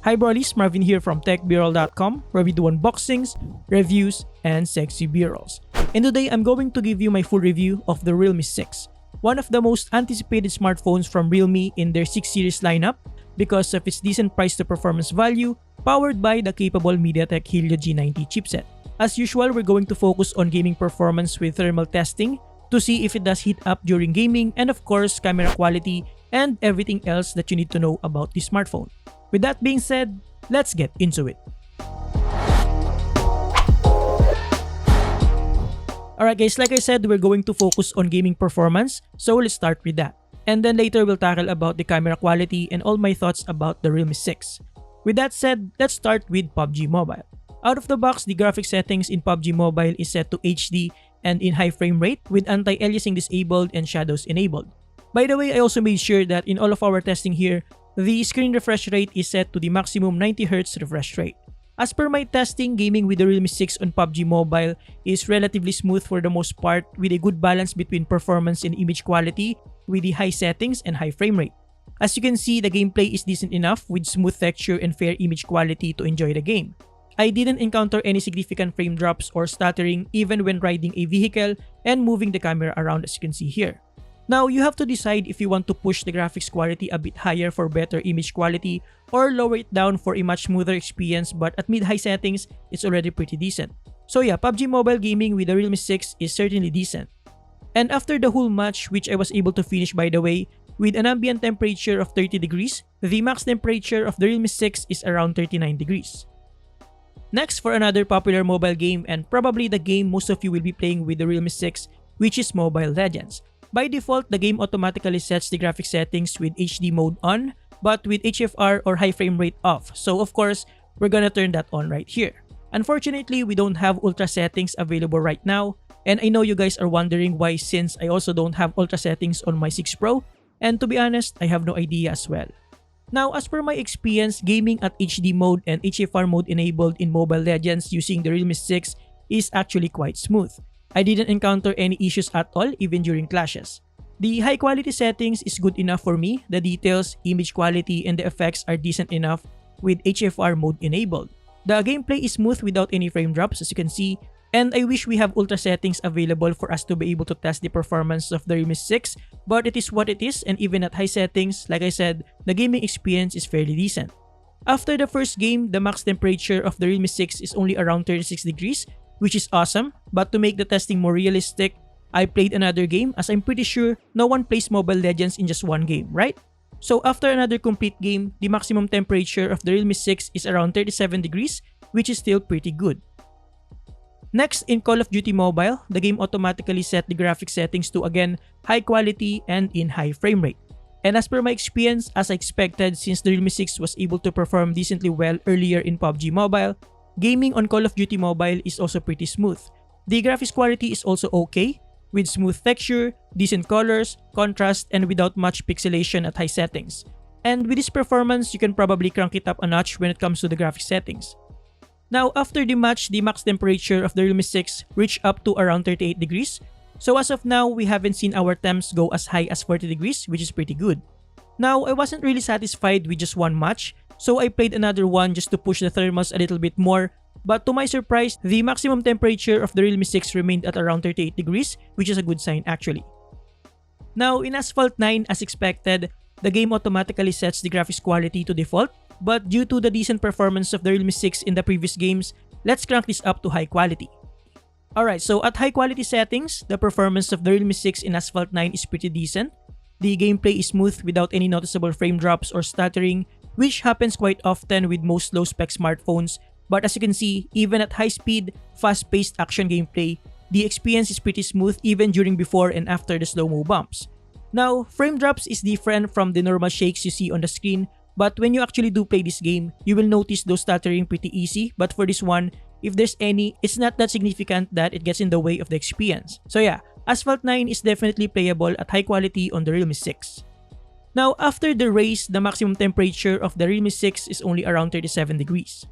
Hi Brollies, Marvin here from TechBroll.com, where we do unboxings, reviews, and sexy B-rolls. And today I'm going to give you my full review of the Realme 6, one of the most anticipated smartphones from Realme in their 6 series lineup because of its decent price to performance value, powered by the capable MediaTek Helio G90 chipset. As usual, we're going to focus on gaming performance with thermal testing to see if it does heat up during gaming, and of course camera quality and everything else that you need to know about this smartphone. With that being said, let's get into it. Alright guys, like I said, we're going to focus on gaming performance, so let's start with that. And then later we'll tackle about the camera quality and all my thoughts about the Realme 6. With that said, let's start with PUBG Mobile. Out of the box, the graphic settings in PUBG Mobile is set to HD and in high frame rate with anti-aliasing disabled and shadows enabled. By the way, I also made sure that in all of our testing here, the screen refresh rate is set to the maximum 90Hz refresh rate. As per my testing, gaming with the Realme 6 on PUBG Mobile is relatively smooth for the most part, with a good balance between performance and image quality with the high settings and high frame rate. As you can see, the gameplay is decent enough with smooth texture and fair image quality to enjoy the game. I didn't encounter any significant frame drops or stuttering even when riding a vehicle and moving the camera around, as you can see here. Now, you have to decide if you want to push the graphics quality a bit higher for better image quality or lower it down for a much smoother experience, but at mid-high settings, it's already pretty decent. So yeah, PUBG Mobile gaming with the Realme 6 is certainly decent. And after the whole match, which I was able to finish by the way, with an ambient temperature of 30 degrees, the max temperature of the Realme 6 is around 39 degrees. Next, for another popular mobile game and probably the game most of you will be playing with the Realme 6, which is Mobile Legends. By default, the game automatically sets the graphic settings with HD mode on, but with HFR or high frame rate off. So of course, we're gonna turn that on right here. Unfortunately, we don't have ultra settings available right now, and I know you guys are wondering why, since I also don't have ultra settings on my 6 Pro, and to be honest, I have no idea as well. Now, as per my experience, gaming at HD mode and HFR mode enabled in Mobile Legends using the Realme 6 is actually quite smooth. I didn't encounter any issues at all even during clashes. The high quality settings is good enough for me, the details, image quality, and the effects are decent enough with HFR mode enabled. The gameplay is smooth without any frame drops, as you can see, and I wish we have ultra settings available for us to be able to test the performance of the Realme 6, but it is what it is, and even at high settings, like I said, the gaming experience is fairly decent. After the first game, the max temperature of the Realme 6 is only around 36 degrees, which is awesome, but to make the testing more realistic, I played another game as I'm pretty sure no one plays Mobile Legends in just one game, right? So after another complete game, the maximum temperature of the Realme 6 is around 37 degrees, which is still pretty good. Next, in Call of Duty Mobile, the game automatically set the graphic settings to again high quality and in high frame rate. And as per my experience, as I expected, since the Realme 6 was able to perform decently well earlier in PUBG Mobile, gaming on Call of Duty Mobile is also pretty smooth. The graphics quality is also okay, with smooth texture, decent colors, contrast, and without much pixelation at high settings. And with this performance, you can probably crank it up a notch when it comes to the graphic settings. Now, after the match, the max temperature of the Realme 6 reached up to around 38 degrees. So as of now, we haven't seen our temps go as high as 40 degrees, which is pretty good. Now, I wasn't really satisfied with just one match, so I played another one just to push the thermals a little bit more, but to my surprise, the maximum temperature of the Realme 6 remained at around 38 degrees, which is a good sign actually. Now, in Asphalt 9, as expected, the game automatically sets the graphics quality to default, but due to the decent performance of the Realme 6 in the previous games, let's crank this up to high quality. Alright, so at high quality settings, the performance of the Realme 6 in Asphalt 9 is pretty decent. The gameplay is smooth without any noticeable frame drops or stuttering, which happens quite often with most low-spec smartphones, but as you can see, even at high-speed, fast-paced action gameplay, the experience is pretty smooth even during before and after the slow-mo bumps. Now, frame drops is different from the normal shakes you see on the screen, but when you actually do play this game, you will notice those stuttering pretty easy, but for this one, if there's any, it's not that significant that it gets in the way of the experience. So yeah, Asphalt 9 is definitely playable at high quality on the Realme 6. Now, after the race, the maximum temperature of the Realme 6 is only around 37 degrees.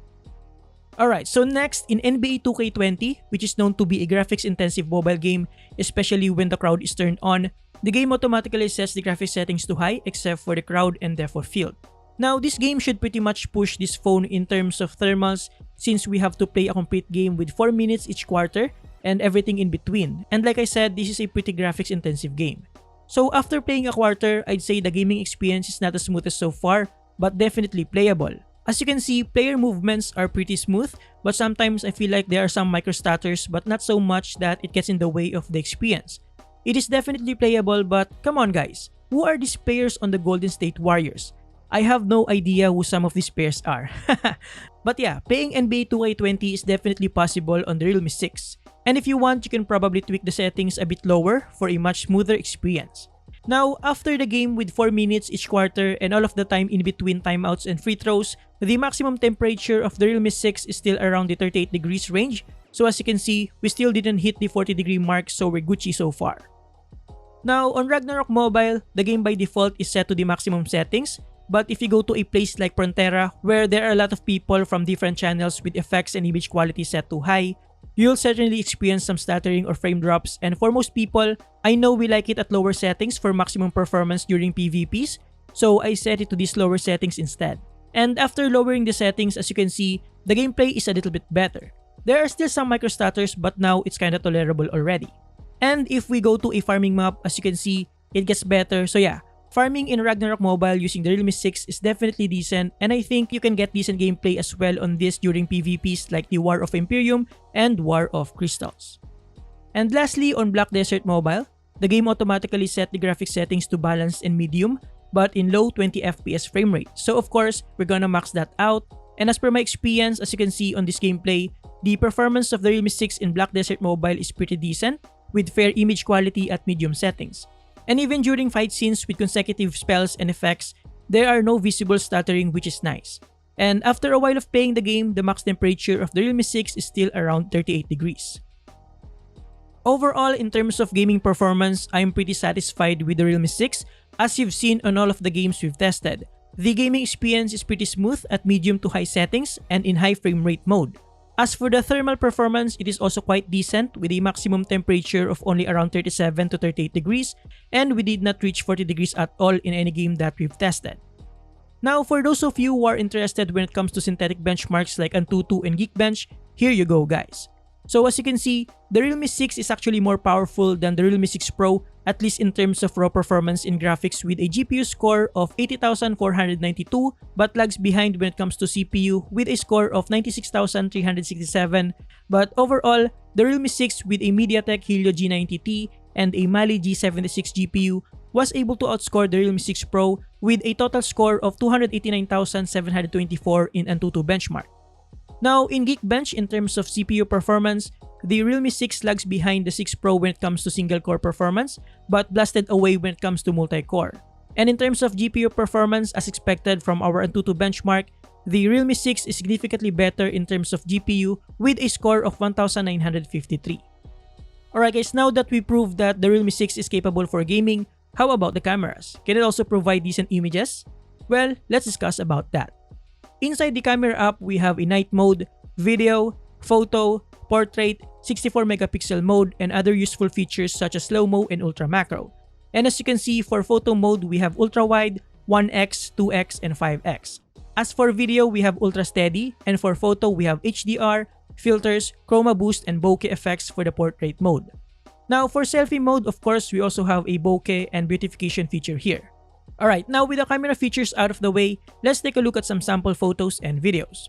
Alright, so next, in NBA 2K20, which is known to be a graphics-intensive mobile game, especially when the crowd is turned on, the game automatically sets the graphics settings to high except for the crowd and depth of field. Now, this game should pretty much push this phone in terms of thermals since we have to play a complete game with 4 minutes each quarter and everything in between. And like I said, this is a pretty graphics intensive game. So after playing a quarter, I'd say the gaming experience is not as smooth as so far, but definitely playable. As you can see, player movements are pretty smooth, but sometimes I feel like there are some microstutters but not so much that it gets in the way of the experience. It is definitely playable, but come on guys, who are these players on the Golden State Warriors? I have no idea who some of these players are. But yeah, playing NBA 2K20 is definitely possible on the Realme 6. And if you want, you can probably tweak the settings a bit lower for a much smoother experience. Now, after the game with 4 minutes each quarter and all of the time in between timeouts and free throws, the maximum temperature of the Realme 6 is still around the 38 degrees range. So as you can see, we still didn't hit the 40 degree mark, so we're Gucci so far. Now, on Ragnarok Mobile, the game by default is set to the maximum settings. But if you go to a place like Frontera, where there are a lot of people from different channels with effects and image quality set to high, you'll certainly experience some stuttering or frame drops, and for most people, I know we like it at lower settings for maximum performance during PvPs, so I set it to these lower settings instead. And after lowering the settings, as you can see, the gameplay is a little bit better. There are still some microstutters, but now it's kinda tolerable already. And if we go to a farming map, as you can see, it gets better, so yeah. Farming in Ragnarok Mobile using the Realme 6 is definitely decent, and I think you can get decent gameplay as well on this during PvPs like the War of Imperium and War of Crystals. And lastly, on Black Desert Mobile, the game automatically set the graphics settings to balanced and medium, but in low 20 FPS frame rate. So of course, we're gonna max that out, and as per my experience, as you can see on this gameplay, the performance of the Realme 6 in Black Desert Mobile is pretty decent, with fair image quality at medium settings. And even during fight scenes with consecutive spells and effects, there are no visible stuttering, which is nice. And after a while of playing the game, the max temperature of the Realme 6 is still around 38 degrees. Overall, in terms of gaming performance, I am pretty satisfied with the Realme 6 as you've seen on all of the games we've tested. The gaming experience is pretty smooth at medium to high settings and in high frame rate mode. As for the thermal performance, it is also quite decent with a maximum temperature of only around 37 to 38 degrees, and we did not reach 40 degrees at all in any game that we've tested. Now, for those of you who are interested when it comes to synthetic benchmarks like Antutu and Geekbench, here you go guys. So as you can see, the Realme 6 is actually more powerful than the Realme 6 Pro, at least in terms of raw performance in graphics, with a GPU score of 80,492 but lags behind when it comes to CPU with a score of 96,367. But overall, the Realme 6 with a MediaTek Helio G90T and a Mali G76 GPU was able to outscore the Realme 6 Pro with a total score of 289,724 in Antutu benchmark. Now, in Geekbench, in terms of CPU performance, the Realme 6 lags behind the 6 Pro when it comes to single-core performance, but blasted away when it comes to multi-core. And in terms of GPU performance, as expected from our Antutu benchmark, the Realme 6 is significantly better in terms of GPU with a score of 1,953. Alright guys, now that we proved that the Realme 6 is capable for gaming, how about the cameras? Can it also provide decent images? Well, let's discuss about that. Inside the camera app, we have a night mode, video, photo, portrait, 64 megapixel mode, and other useful features such as slow-mo and ultra macro. And as you can see, for photo mode, we have ultra wide, 1x, 2x, and 5x. As for video, we have ultra steady, and for photo, we have HDR, filters, chroma boost, and bokeh effects for the portrait mode. Now, for selfie mode, of course, we also have a bokeh and beautification feature here. Alright, now with the camera features out of the way, let's take a look at some sample photos and videos.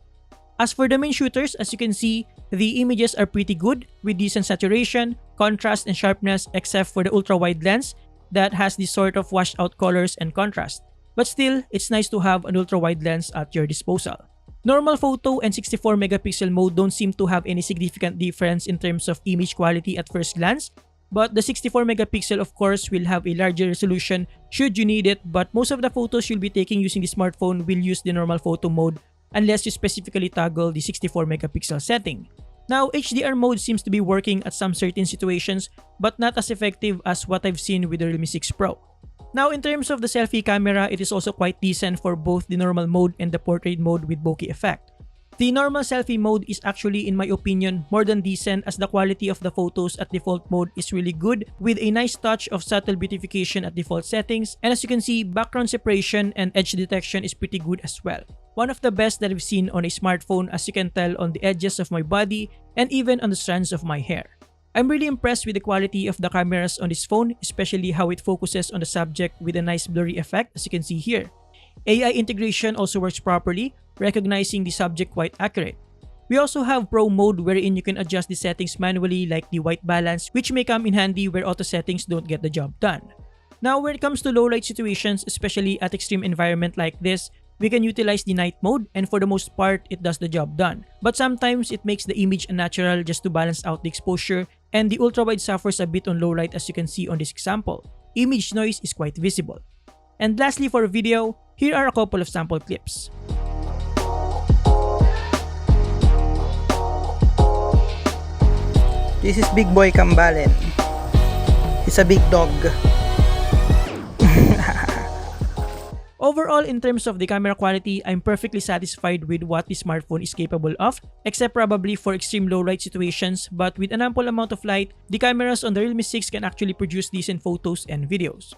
As for the main shooters, as you can see, the images are pretty good with decent saturation, contrast, and sharpness except for the ultra-wide lens that has this sort of washed out colors and contrast. But still, it's nice to have an ultra-wide lens at your disposal. Normal photo and 64 megapixel mode don't seem to have any significant difference in terms of image quality at first glance, but the 64 megapixel of course will have a larger resolution should you need it, but most of the photos you'll be taking using the smartphone will use the normal photo mode unless you specifically toggle the 64 megapixel setting. Now, HDR mode seems to be working at some certain situations but not as effective as what I've seen with the Realme 6 Pro. Now, in terms of the selfie camera, it is also quite decent for both the normal mode and the portrait mode with bokeh effect. The normal selfie mode is actually, in my opinion, more than decent, as the quality of the photos at default mode is really good with a nice touch of subtle beautification at default settings, and as you can see, background separation and edge detection is pretty good as well. One of the best that I've seen on a smartphone, as you can tell on the edges of my body and even on the strands of my hair. I'm really impressed with the quality of the cameras on this phone, especially how it focuses on the subject with a nice blurry effect, as you can see here. AI integration also works properly, recognizing the subject quite accurate. We also have Pro mode wherein you can adjust the settings manually, like the white balance, which may come in handy where auto settings don't get the job done. Now when it comes to low light situations, especially at extreme environment like this, we can utilize the night mode, and for the most part, it does the job done. But sometimes it makes the image unnatural just to balance out the exposure, and the ultra-wide suffers a bit on low light, as you can see on this example. Image noise is quite visible. And lastly, for video, here are a couple of sample clips. This is Big Boy Kambalen. He's a big dog. Overall, in terms of the camera quality, I'm perfectly satisfied with what the smartphone is capable of, except probably for extreme low light situations, but with an ample amount of light, the cameras on the Realme 6 can actually produce decent photos and videos.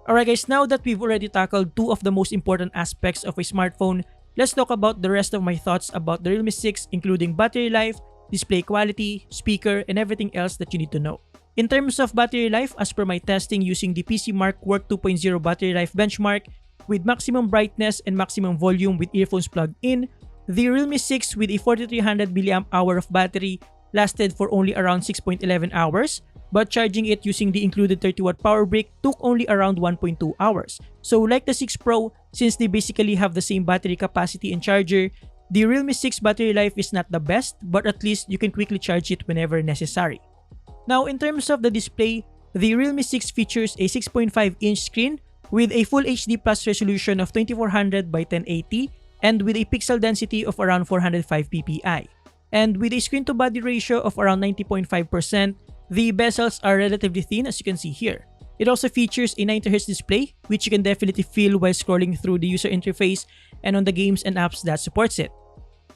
Alright guys, now that we've already tackled two of the most important aspects of a smartphone, let's talk about the rest of my thoughts about the Realme 6, including battery life, display quality, speaker, and everything else that you need to know. In terms of battery life, as per my testing using the PCMark Work 2.0 battery life benchmark, with maximum brightness and maximum volume with earphones plugged in, the Realme 6 with a 4300 mAh of battery lasted for only around 6.11 hours, but charging it using the included 30-watt power brick took only around 1.2 hours. So like the 6 Pro, since they basically have the same battery capacity and charger, the Realme 6 battery life is not the best, but at least you can quickly charge it whenever necessary. Now in terms of the display, the Realme 6 features a 6.5-inch screen with a Full HD Plus resolution of 2400 by 1080 and with a pixel density of around 405 ppi. And with a screen-to-body ratio of around 90.5%, the bezels are relatively thin, as you can see here. It also features a 90Hz display, which you can definitely feel while scrolling through the user interface and on the games and apps that supports it.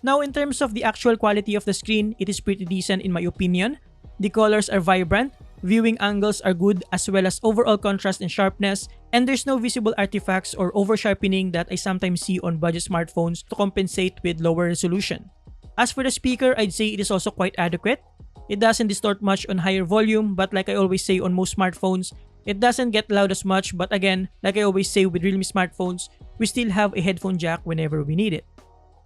Now in terms of the actual quality of the screen, it is pretty decent in my opinion. The colors are vibrant, viewing angles are good, as well as overall contrast and sharpness, and there's no visible artifacts or over-sharpening that I sometimes see on budget smartphones to compensate with lower resolution. As for the speaker, I'd say it is also quite adequate. It doesn't distort much on higher volume, but like I always say on most smartphones, it doesn't get loud as much, but again, like I always say with Realme smartphones, we still have a headphone jack whenever we need it.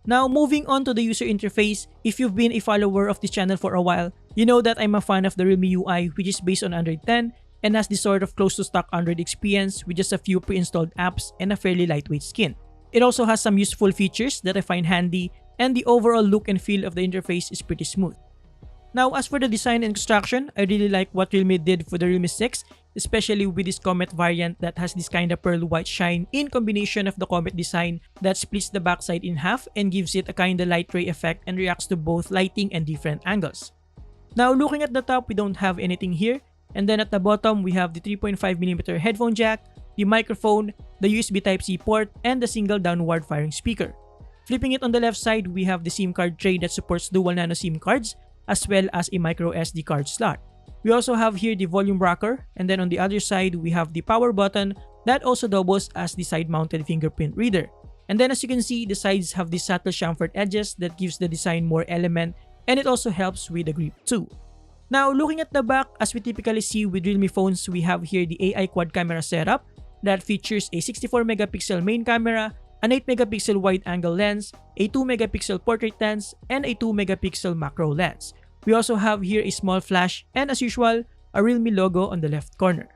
Now moving on to the user interface, if you've been a follower of this channel for a while, you know that I'm a fan of the Realme UI, which is based on Android 10 and has the sort of close to stock Android experience with just a few pre-installed apps and a fairly lightweight skin. It also has some useful features that I find handy, and the overall look and feel of the interface is pretty smooth. Now as for the design and construction, I really like what Realme did for the Realme 6, especially with this Comet variant that has this kind of pearl white shine in combination of the Comet design that splits the backside in half and gives it a kind of light ray effect and reacts to both lighting and different angles. Now looking at the top, we don't have anything here, and then at the bottom we have the 3.5mm headphone jack, the microphone, the USB Type-C port, and the single downward firing speaker. Flipping it on the left side, we have the SIM card tray that supports dual nano SIM cards, as well as a micro SD card slot. We also have here the volume rocker, and then on the other side we have the power button that also doubles as the side-mounted fingerprint reader. And then as you can see, the sides have the subtle chamfered edges that gives the design more element, and it also helps with the grip too. Now looking at the back, as we typically see with Realme phones, we have here the AI quad camera setup that features a 64MP main camera, an 8MP wide-angle lens, a 2MP portrait lens, and a 2MP macro lens. We also have here a small flash and as usual, a Realme logo on the left corner.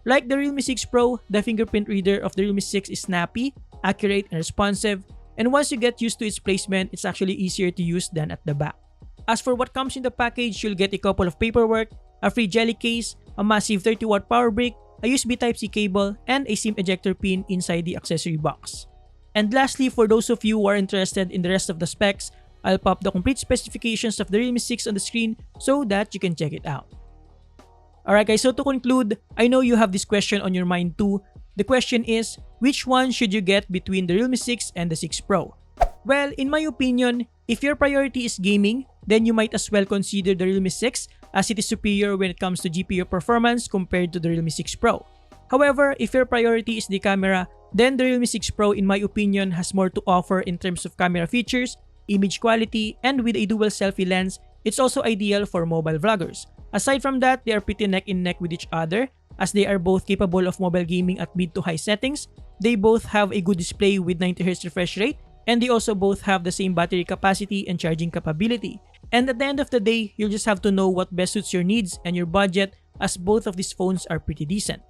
Like the Realme 6 Pro, the fingerprint reader of the Realme 6 is snappy, accurate, and responsive, and once you get used to its placement, it's actually easier to use than at the back. As for what comes in the package, you'll get a couple of paperwork, a free jelly case, a massive 30-watt power brick, a USB Type-C cable, and a SIM ejector pin inside the accessory box. And lastly, for those of you who are interested in the rest of the specs, I'll pop the complete specifications of the Realme 6 on the screen so that you can check it out. Alright guys, so to conclude, I know you have this question on your mind too. The question is, which one should you get between the Realme 6 and the 6 Pro? Well, in my opinion, if your priority is gaming, then you might as well consider the Realme 6 as it is superior when it comes to GPU performance compared to the Realme 6 Pro. However, if your priority is the camera, then the Realme 6 Pro in my opinion has more to offer in terms of camera features, image quality, and with a dual selfie lens, it's also ideal for mobile vloggers. Aside from that, they are pretty neck and neck with each other as they are both capable of mobile gaming at mid to high settings. They both have a good display with 90Hz refresh rate, and they also both have the same battery capacity and charging capability. And at the end of the day, you'll just have to know what best suits your needs and your budget as both of these phones are pretty decent.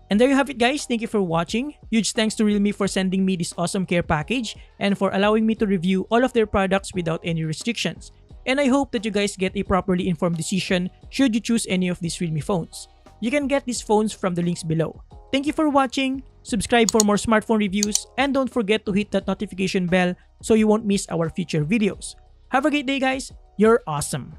And there you have it guys, thank you for watching. Huge thanks to Realme for sending me this awesome care package and for allowing me to review all of their products without any restrictions. And I hope that you guys get a properly informed decision should you choose any of these Realme phones. You can get these phones from the links below. Thank you for watching, subscribe for more smartphone reviews, and don't forget to hit that notification bell so you won't miss our future videos. Have a great day guys, you're awesome!